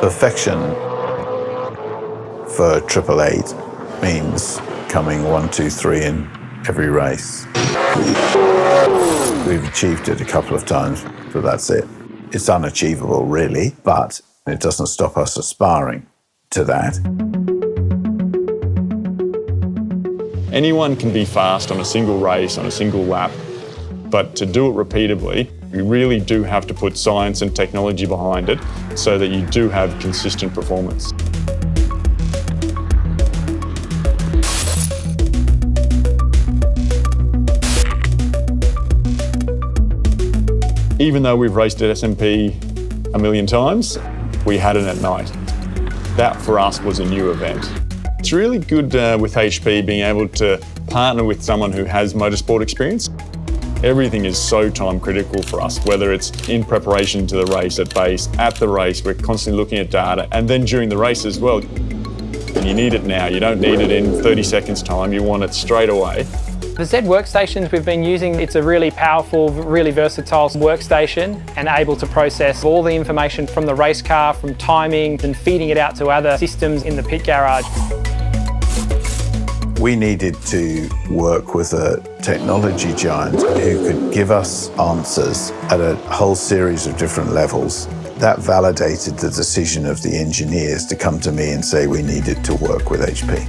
Perfection for 888 means coming 1, 2, 3 in every race. We've achieved it a couple of times, but that's it. It's unachievable, really, but it doesn't stop us aspiring to that. Anyone can be fast on a single race, on a single lap, but to do it repeatably, you really do have to put science and technology behind it so that you do have consistent performance. Even though we've raced at SMP a million times, we had it at night. That for us was a new event. It's really good with HP being able to partner with someone who has motorsport experience. Everything is so time critical for us, whether it's in preparation to the race, at base, at the race, we're constantly looking at data, and then during the race as well. And you need it now, you don't need it in 30 seconds time, you want it straight away. The Z Workstations we've been using, it's a really powerful, really versatile workstation and able to process all the information from the race car, from timing, and feeding it out to other systems in the pit garage. We needed to work with a technology giant who could give us answers at a whole series of different levels. That validated the decision of the engineers to come to me and say we needed to work with HP.